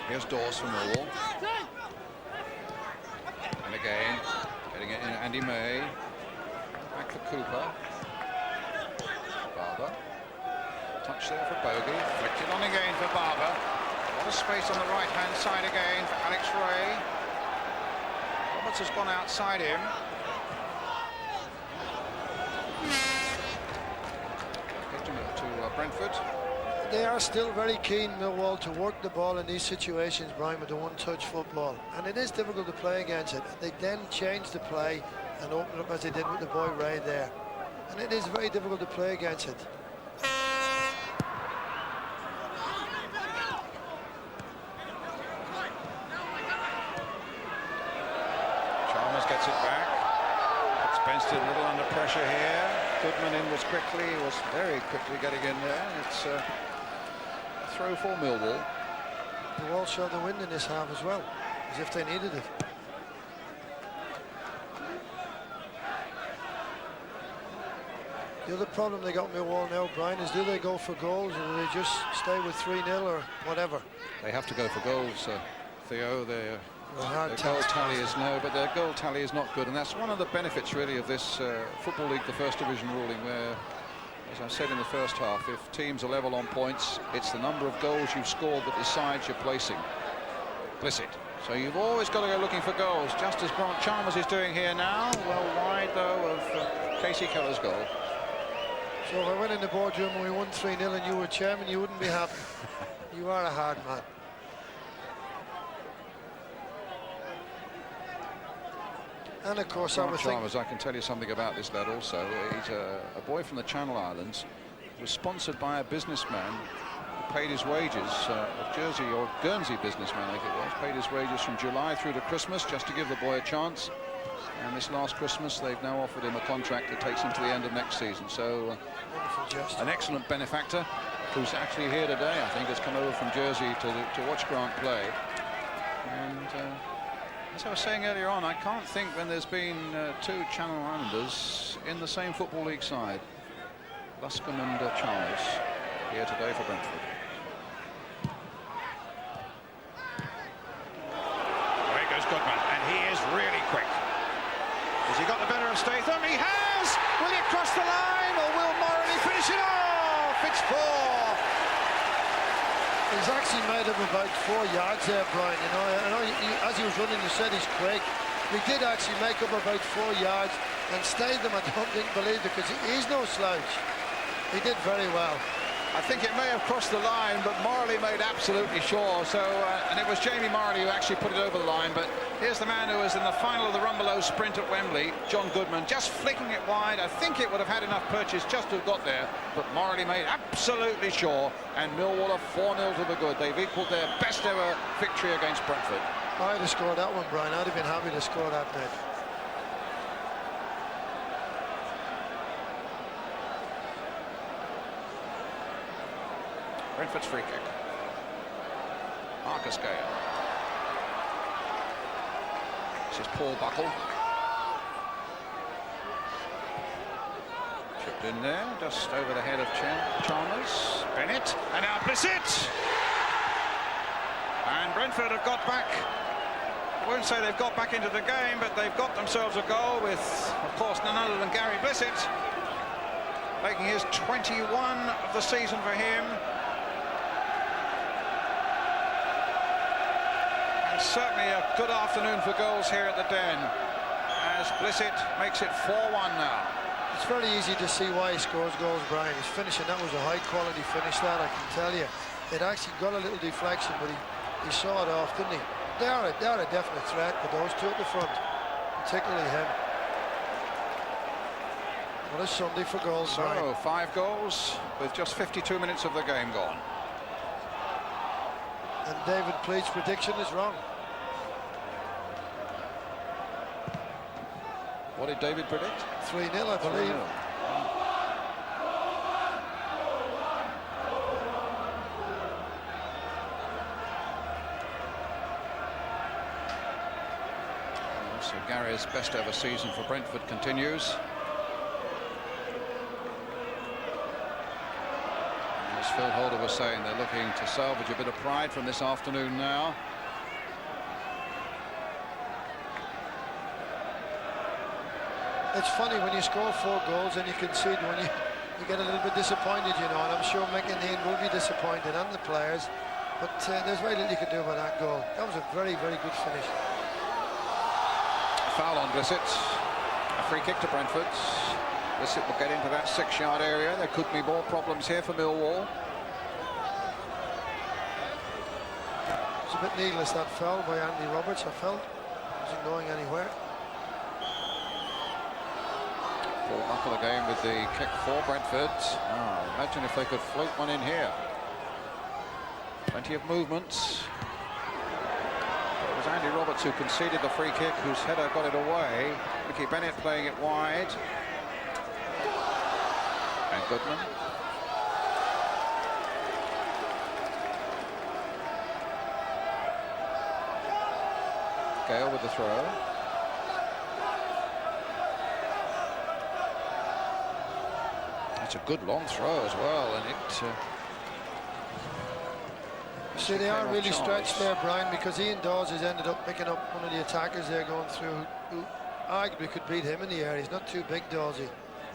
Here's Dawes from Millwall. And again, getting it in Andy May. Back for Cooper. Barber. Touch there for Bogey. Flicked on again for Barber. A lot of space on the right-hand side again for Alex Ray. Roberts has gone outside him. Getting it to Brentford. They are still very keen, Millwall, to work the ball in these situations, Brian, with the one-touch football. And it is difficult to play against it. They then change the play and open it up as they did with the boy Ray there. And it is very difficult to play against it. Chalmers gets it back. It's Benstead a little under pressure here. Goodman in was very quickly getting in there. It's a throw for Millwall. They all showed the wind in this half as well, as if they needed it. The other problem they got Millwall now, Brian, is do they go for goals or do they just stay with 3-0 or whatever? They have to go for goals, Theo. Their goal tally is no, but their goal tally is not good, and that's one of the benefits really of this Football League, the First Division ruling, where, as I said in the first half, if teams are level on points, it's the number of goals you've scored that decides your placing. Blissett. So you've always got to go looking for goals, just as Grant Chalmers is doing here now. Well wide, though, of Casey Keller's goal. So if I went in the boardroom and we won 3-0 and you were chairman, you wouldn't be happy. You are a hard man. And of course, Grant Chalmers, I can tell you something about this lad also. He's a boy from the Channel Islands, was sponsored by a businessman who paid his wages, a Jersey or Guernsey businessman, I think it was, paid his wages from July through to Christmas just to give the boy a chance. And this last Christmas, they've now offered him a contract that takes him to the end of next season. So an excellent benefactor who's actually here today, I think, has come over from Jersey to watch Grant play. And as I was saying earlier on, I can't think when there's been two Channel Islanders in the same Football League side. Luscombe and Chalmers here today for Brentford. Away goes Goodman, and he is really quick. Has he got the better of Statham? He has! Will it cross the line, or will Morley finish it off? It's 4. He's actually made up about 4 yards there, Brian. You know, I know as he was running, you said he's quick. He did actually make up about 4 yards, and Statham, I don't think, believed it, because he's no slouch. He did very well. I think it may have crossed the line, but Morley made absolutely sure. So, and it was Jamie Morley who actually put it over the line. But here's the man who was in the final of the run below sprint at Wembley, John Goodman, just flicking it wide. I think it would have had enough purchase just to have got there, but Morley made absolutely sure. And Millwall are 4-0 to the good. They've equalled their best ever victory against Brentford. I'd have scored that one, Brian. I'd have been happy to score that bit. Brentford's free kick. Marcus Gale. This is Paul Buckle. Chipped in there, just over the head of Chalmers. Bennett, and now Blissett. And Brentford have got back. I won't say they've got back into the game, but they've got themselves a goal with, of course, none other than Gary Blissett, making his 21 of the season for him. Certainly a good afternoon for goals here at the Den, as Blissett makes it 4-1 now. It's very easy to see why he scores goals, Brian. His finishing, that was a high quality finish, that I can tell you. It actually got a little deflection, but he saw it off, didn't he? They are a definite threat, but those two at the front, particularly him. What a Sunday for goals, so, Brian. 5 goals with just 52 minutes of the game gone. And David Pleat's prediction is wrong. What did David predict? 3-0, I believe. 3-0. So Gary's best ever season for Brentford continues. As as Phil Holder was saying, they're looking to salvage a bit of pride from this afternoon now. It's funny when you score 4 goals and you concede one, you get a little bit disappointed, you know, and I'm sure McIntyre will be disappointed, and the players, but there's very little you can do about that goal. That was a very, very good finish. Foul on Blissett. A free kick to Brentford. Blissett will get into that 6-yard area. There could be more problems here for Millwall. It's a bit needless, that foul by Andy Roberts, I felt. Wasn't going anywhere. Paul Buckle again with the kick for Brentford. Oh, imagine if they could float one in here. Plenty of movements. It was Andy Roberts who conceded the free kick, whose header got it away. Mickey Bennett playing it wide. And Goodman. Gale with the throw. It's a good long throw as well, and it... See, they are really stretched there, Brian, because Ian Dawes has ended up picking up one of the attackers there going through, who arguably could beat him in the air. He's not too big, Dawesy,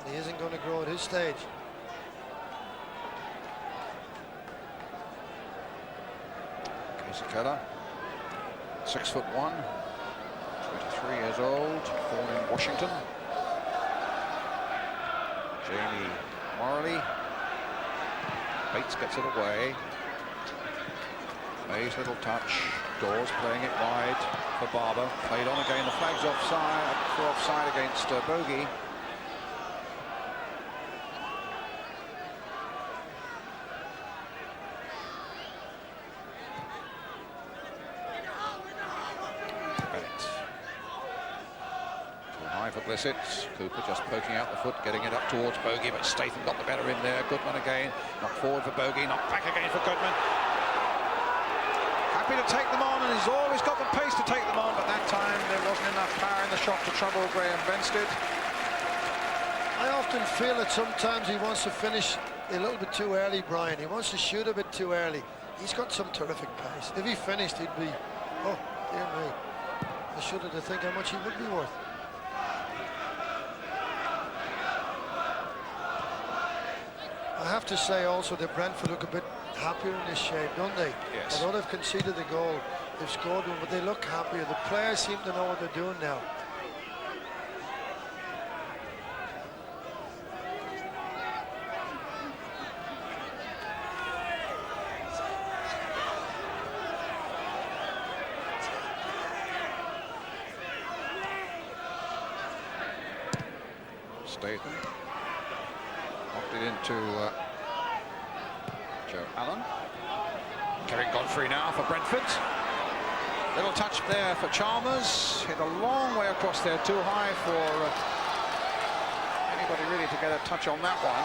and he isn't going to grow at his stage. Casey Keller, 6'1", 23 years old, born in Washington. Jamie Morley. Bates gets it away. May's little touch. Dawes playing it wide for Barber. Played on again. The flag's offside. For offside against Bogey. Bennett. Too high for Blissett. Cooper just poking out the foot, getting it up towards Bogey, but Statham got the better in there. Goodman again. Knocked forward for Bogey. Knocked back again for Goodman. Happy to take them on, and he's always got the pace to take them on, but that time there wasn't enough power in the shot to trouble Graham Benstead. I often feel that sometimes he wants to finish a little bit too early, Brian. He wants to shoot a bit too early. He's got some terrific pace. If he finished, he'd be, oh, dear me. I shudder to think how much he would be worth. I have to say also that Brentford look a bit happier in this shape, don't they? Yes. Although they've conceded the goal, they've scored one, but they look happier. The players seem to know what they're doing now. Statham knocked it into Joe Allen. Kerry Godfrey now for Brentford. Little touch there for Chalmers. Hit a long way across there, too high for anybody really to get a touch on that one.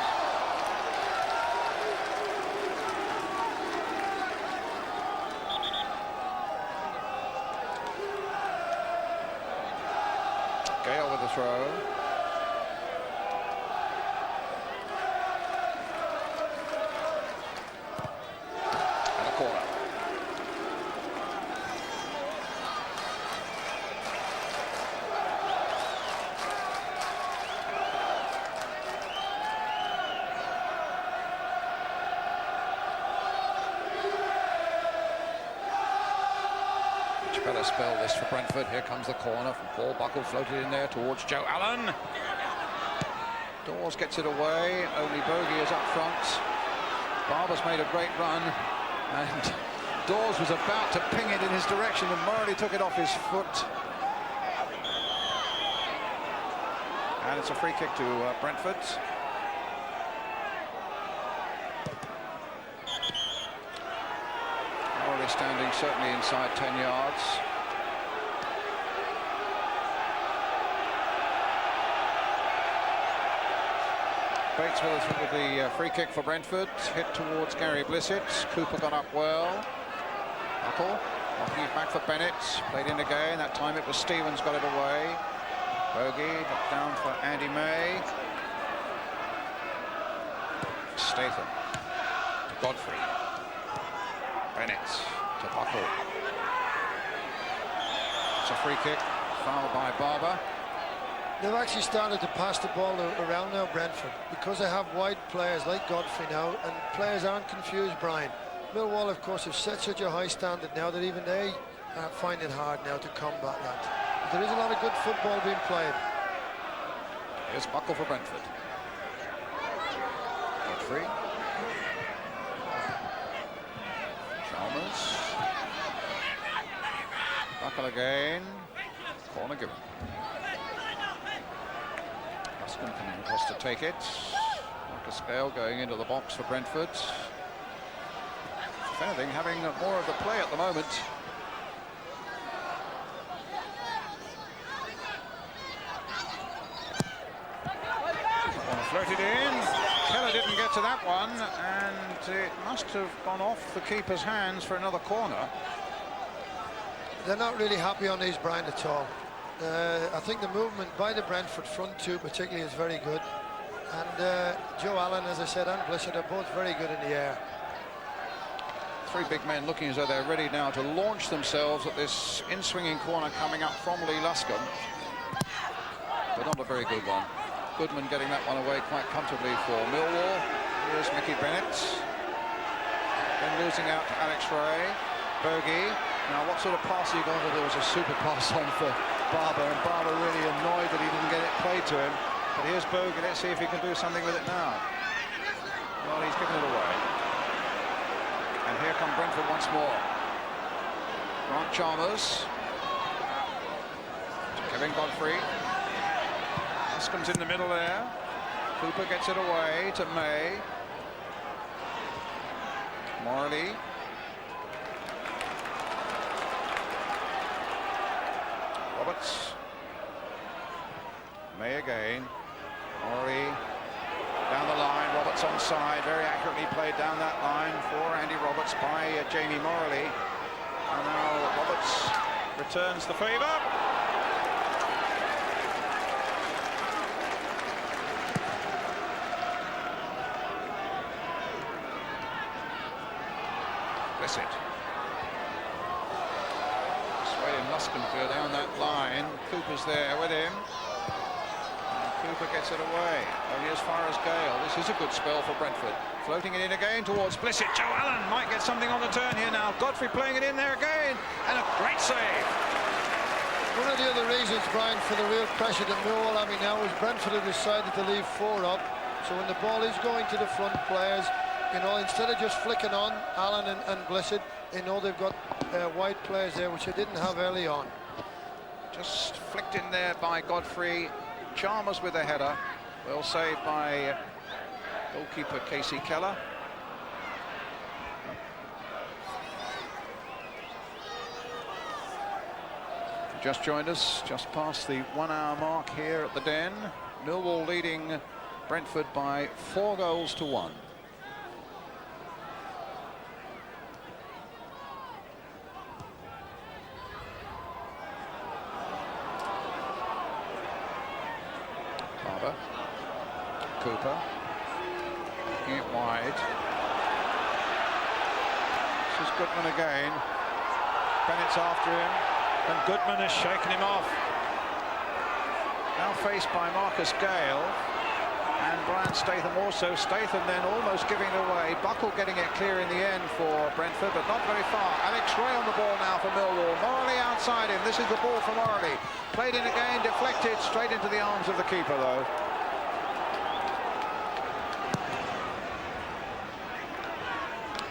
Gale with the throw. Better spell this for Brentford. Here comes the corner from Paul Buckle, floated in there towards Joe Allen. Dawes gets it away. Only Bogey is up front. Barber's made a great run, and Dawes was about to ping it in his direction, and Morley took it off his foot. And it's a free kick to Brentford. Standing certainly inside 10 yards. Bates with the free kick for Brentford. Hit towards Gary Blissett. Cooper got up well. Buckle knocking it back for Bennett. Played in again. That time it was Stevens got it away. Bogey knocked down for Andy May. Statham. Godfrey. Bennett to Buckle. It's a free kick, foul by Barber. They've actually started to pass the ball around now, Brentford, because they have wide players like Godfrey now, and players aren't confused, Brian. Millwall, of course, have set such a high standard now that even they find it hard now to combat that. But there is a lot of good football being played. Here's Buckle for Brentford. Godfrey. Chalmers. Buckle again. Corner given. Ruskin coming across to take it. Marcus Gale going into the box for Brentford. If anything, having more of the play at the moment. Floated in. Keller didn't get to that one, and it must have gone off the keeper's hands for another corner. They're not really happy on these, Brian, at all. I think the movement by the Brentford front two particularly is very good. And Joe Allen, as I said, and Blissett are both very good in the air. Three big men looking as though they're ready now to launch themselves at this in-swinging corner coming up from Lee Luscombe. But not a very good one. Goodman getting that one away quite comfortably for Millwall. Here's Mickey Bennett. Then losing out to Alex Ray. Bogey. Now, what sort of pass are you going to do? There was a super pass on for Barber, and Barber really annoyed that he didn't get it played to him. But here's Bogey. Let's see if he can do something with it now. Well, he's given it away. And here come Brentford once more. Grant Chalmers. Kevin Godfrey. Comes in the middle there. Cooper gets it away to May. Morley. Roberts. May again. Morley down the line. Roberts onside. Very accurately played down that line for Andy Roberts by Jamie Morley. And now Roberts returns the favour. Blissett. Swaying Luscombe to go down that line. Cooper's there with him. And Cooper gets it away. Only as far as Gale. This is a good spell for Brentford. Floating it in again towards Blissett. Joe Allen might get something on the turn here now. Godfrey playing it in there again. And a great save. One of the other reasons, Brian, for the real pressure that Millwall having now is Brentford have decided to leave four up. So when the ball is going to the front players, you know, instead of just flicking on Allen and Blissett, they know they've got wide players there, which they didn't have early on. Just flicked in there by Godfrey. Chalmers with a header. Well saved by goalkeeper Casey Keller. Just joined us, just past the 1 hour mark here at the Den. Millwall leading Brentford by 4 goals to 1. Barber. Cooper. Kicking it wide. This is Goodman again. Bennett's after him. And Goodman has shaken him off. Now faced by Marcus Gale and Brian Statham also. Statham then almost giving it away. Buckle getting it clear in the end for Brentford, but not very far. Alex Ray on the ball now for Millwall. Morley outside him. This is the ball for Morley. Played in again, deflected straight into the arms of the keeper though.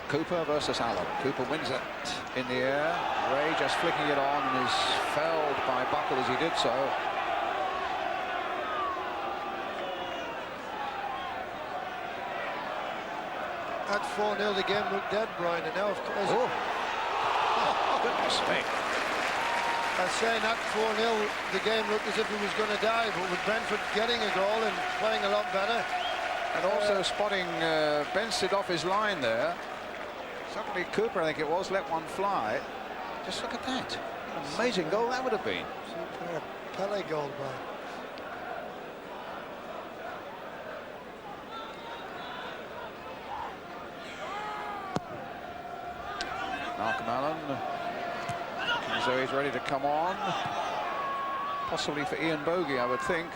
Cooper versus Allen. Cooper wins it in the air. Ray just flicking it on and is felled by Buckle as he did so. At 4-0, the game looked dead, Brian, and now, of course... Oh, goodness me. I was saying at 4-0, the game looked as if it was going to die, but with Brentford getting a goal and playing a lot better. And also spotting Benstead off his line there. Suddenly Cooper, I think it was, let one fly. Just look at that. What an amazing goal that would have been. Superb. Pele goal, Brian. Malcolm Allen. So he's ready to come on. Possibly for Ian Bogie, I would think.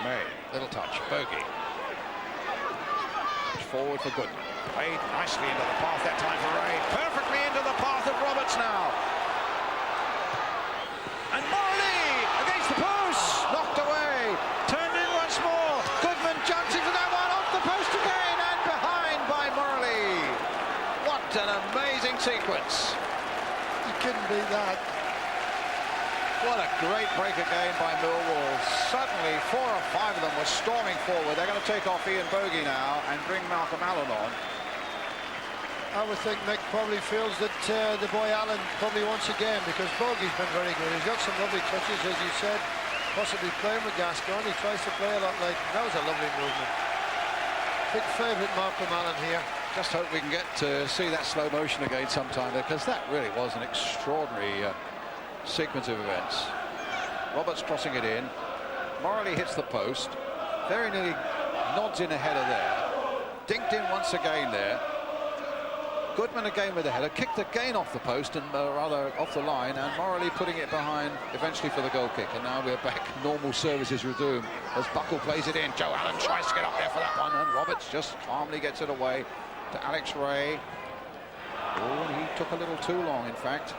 May, little touch, Bogie. Push forward for Goodman. Played nicely into the path that time for Ray. Perfectly into the path of Roberts now. And Morley against the post. Knocked away. Turned in once more. Goodman jumps into that one. Off the post again. And behind by Morley. What an amazing sequence. You couldn't beat that. What a great break again by Millwall. Suddenly 4 or 5 of them were storming forward. They're going to take off Ian Bogie now and bring Malcolm Allen on. I would think Mick probably feels that the boy Allen probably wants a game, because Bogey's been very good. He's got some lovely touches, as you said, possibly playing with Gascoigne. He tries to play a lot like that. Was a lovely movement. Big favourite Malcolm Allen here. Just hope we can get to see that slow motion again sometime, because that really was an extraordinary sequence of events. Roberts crossing it in. Morley hits the post. Very nearly nods in a header there. Dinked in once again there. Goodman again with a header, kicked again off the post and rather off the line, and Morley putting it behind eventually for the goal kick. And now we're back, normal services resume as Buckle plays it in. Joe Allen tries to get up there for that one, and Roberts just calmly gets it away to Alex Ray. Oh, and he took a little too long, in fact.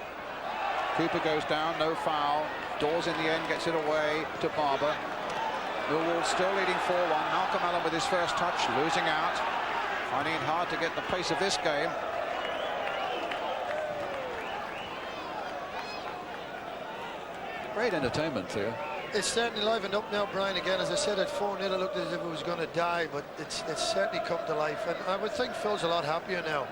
Cooper goes down, no foul. Dawes in the end gets it away to Barber. Millwall still leading 4-1. Malcolm Allen with his first touch, losing out, finding it hard to get the pace of this game. Great entertainment, Theo. It's certainly livened up now, Brian. Again, as I said, at 4-0, it looked as if it was going to die, but it's certainly come to life. And I would think Phil's a lot happier now.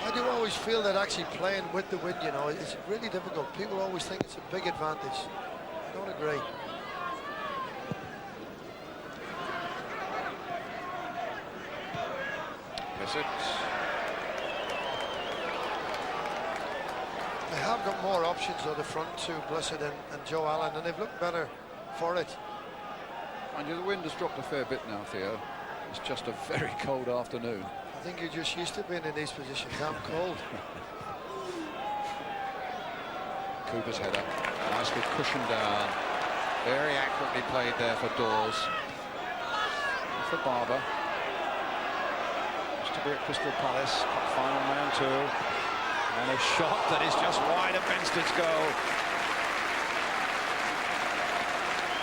I do always feel that actually playing with the wind, you know, it's really difficult. People always think it's a big advantage. I don't agree. They have got more options on the front too, Blessed and Joe Allen, and they've looked better for it. Mind you, the wind has dropped a fair bit now, Theo. It's just a very cold afternoon. I think you're just used to being in these positions. I'm cold. Cooper's header, nicely cushioned down. Very accurately played there for Dawes. For Barber. To be at Crystal Palace, cup final round 2, and a shot that is just wide of Benstead's goal.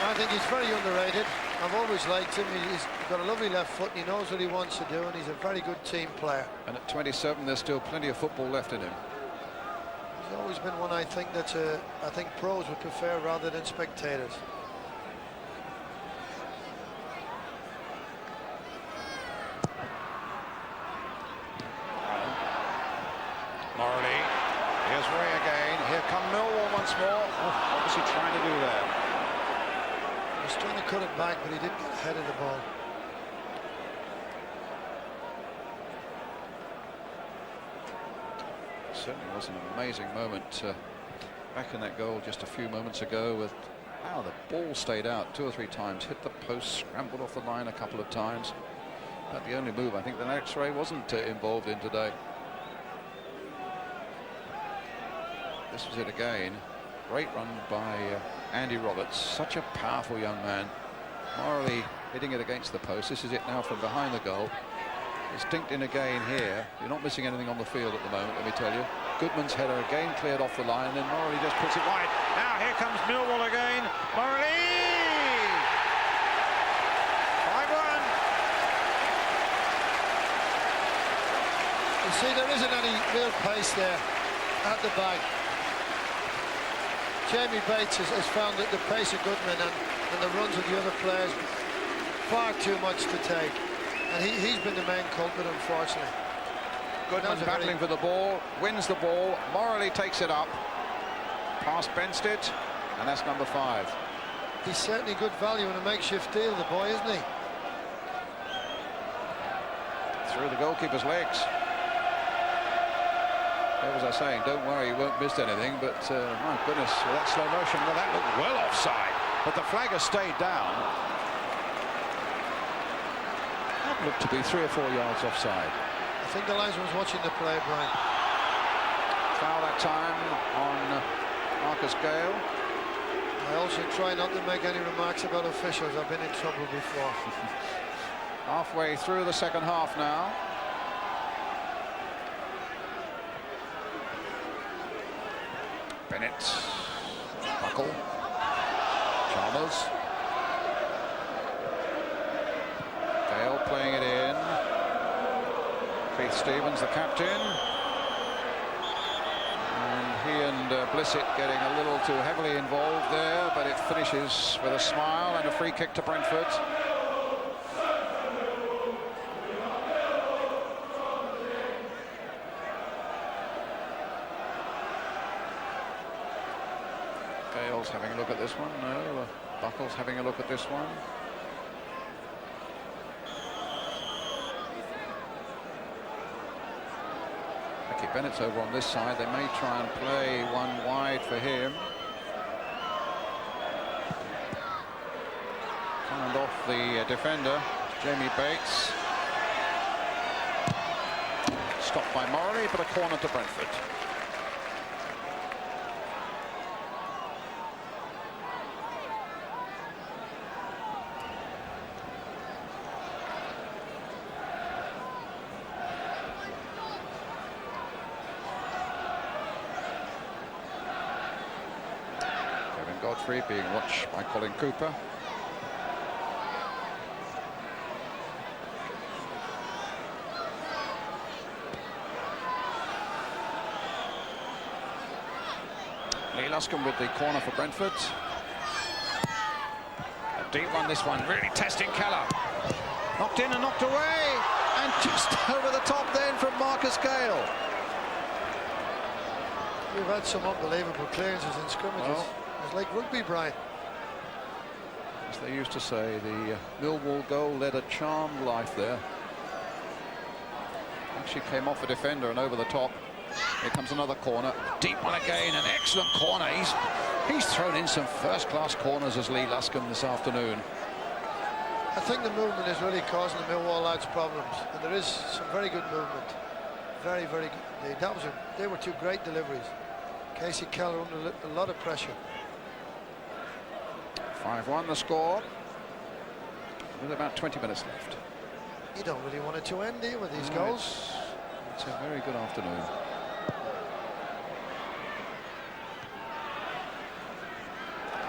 I think he's very underrated. I've always liked him. He's got a lovely left foot and he knows what he wants to do, and he's a very good team player. And at 27 there's still plenty of football left in him. He's always been one I think that I think pros would prefer rather than spectators. Morley, here's Ray again. Here come Millwall once more. Oh, obviously trying to do that. He was trying to cut it back, but he didn't get ahead of the ball. Certainly was an amazing moment back in that goal just a few moments ago, with how the ball stayed out 2 or 3 times, hit the post, scrambled off the line a couple of times. But the only move I think that Alex Ray wasn't involved in today. This was it again. Great run by Andy Roberts, such a powerful young man. Morley hitting it against the post. This is it now from behind the goal. It's dinked in again here. You're not missing anything on the field at the moment, let me tell you. Goodman's header again cleared off the line, and then Morley just puts it wide. Now here comes Millwall again. Morley! 5-1. You see, there isn't any real pace there at the back. Jamie Bates has found that the pace of Goodman and the runs of the other players far too much to take. And he's been the main culprit, unfortunately. Goodman battling for the ball, wins the ball. Morley takes it up past Benstead, and that's number 5. He's certainly good value in a makeshift deal, the boy, isn't he? Through the goalkeeper's legs. What was I saying? Don't worry, you won't miss anything. But my goodness, with that slow motion, well, that looked well offside. But the flag has stayed down. That looked to be 3 or 4 yards offside. I think the linesman was watching the play, Brian. Foul that time on Marcus Gale. I also try not to make any remarks about officials. I've been in trouble before. Halfway through the second half now. Bennett, Buckle, Chalmers. Gale playing it in. Keith Stevens, the captain. And he and Blissett getting a little too heavily involved there, but it finishes with a smile and a free kick to Brentford. Gale's having a look at this one. No, Buckle's having a look at this one. Bennett's over on this side. They may try and play one wide for him. Turned off the defender, Jamie Bates. Stopped by Morley, but a corner to Brentford. Godfrey being watched by Colin Cooper. Lee Luscombe with the corner for Brentford. A deep one, this one, really testing Keller. Knocked in and knocked away, and just over the top then from Marcus Gale. We've had some unbelievable clearances in scrimmages. Well, it's like rugby, Brian. As they used to say, the Millwall goal led a charmed life there. Actually came off a defender and over the top. Here comes another corner. Deep one again, an excellent corner. He's thrown in some first-class corners as Lee Luscombe this afternoon. I think the movement is really causing the Millwall lads problems, and there is some very good movement. Very, very good. They were two great deliveries. Casey Keller under a lot of pressure. 5-1 the score, with about 20 minutes left. You don't really want it to end, do you, with these goals? It's a very good afternoon.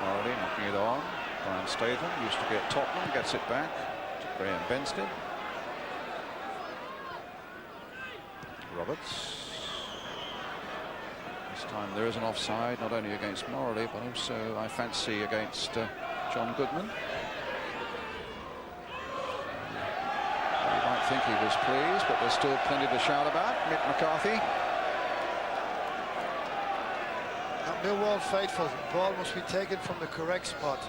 Morley knocking it on. Brian Statham used to be at Tottenham, gets it back to Graham Benstead. Roberts. This time there is an offside, not only against Morley, but also, I fancy, against John Goodman. You might think he was pleased, but there's still plenty to shout about. Mick McCarthy. At Millwall faithful, the ball must be taken from the correct spot.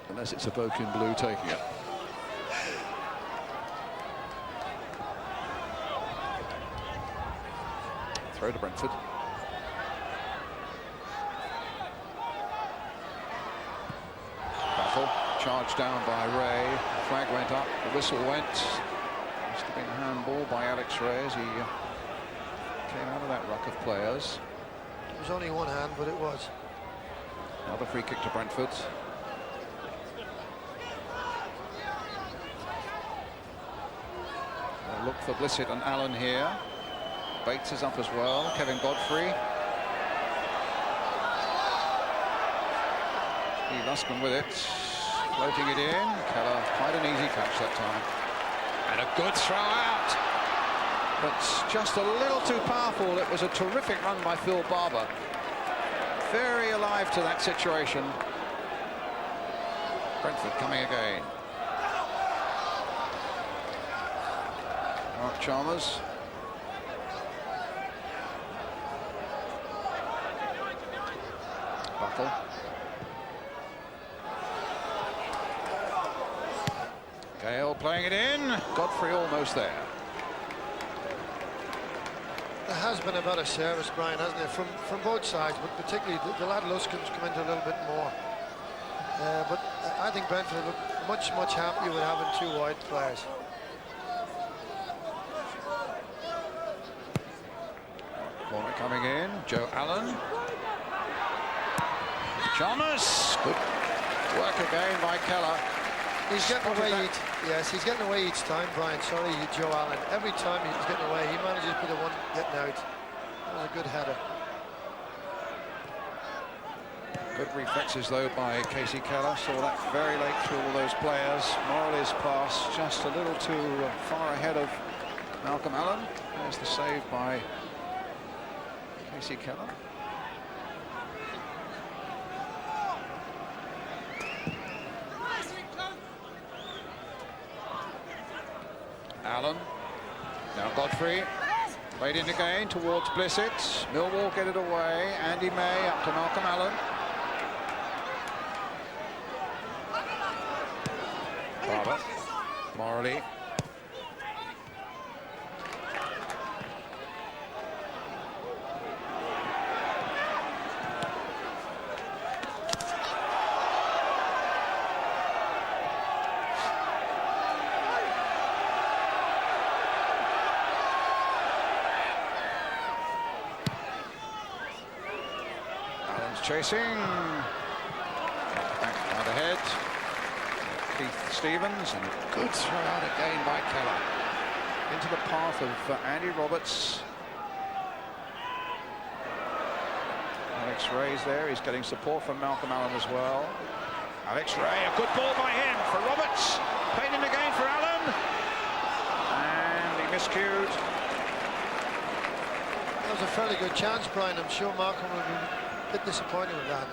Unless it's a bloke in blue taking it. Throw to Brentford. Battle charged down by Ray. The flag went up. The whistle went. Must have been handball by Alex Ray as he came out of that ruck of players. It was only one hand, but it was. Another free kick to Brentford. A look for Blissett and Allen here. Bates is up as well. Kevin Godfrey. Lee Luscombe with it. Floating it in. Keller, quite an easy catch that time. And a good throw out. But just a little too powerful. It was a terrific run by Phil Barber. Very alive to that situation. Brentford coming again. Mark Chalmers. Buckle. Gale playing it in. Godfrey almost there. has been a better service, Brian, hasn't it, from both sides, but particularly the lad Luskin's come into a little bit more. But I think Brentford look much happier with having two wide players. Corner coming in, Joe Allen. Chalmers, good work again by Keller. He's getting away yes, he's getting away each time, Brian. Sorry, Joe Allen. Every time he's getting away, he manages to be the one getting out. That was a good header. Good reflexes though by Casey Keller. Saw that very late through all those players. Morley's pass just a little too far ahead of Malcolm Allen. There's the save by Casey Keller. Allen, now Godfrey, played in again towards Blissett. Millwall get it away. Andy May up to Malcolm Allen. Barber, Morley. Chasing, back by the head, Keith Stevens, and a good throw out again by Keller into the path of Andy Roberts. Alex Ray's there, he's getting support from Malcolm Allen as well. Alex Ray, a good ball by him for Roberts, played in again for Allen, and he miscued. That was a fairly good chance, Brian. I'm sure Malcolm will be a bit disappointed with that.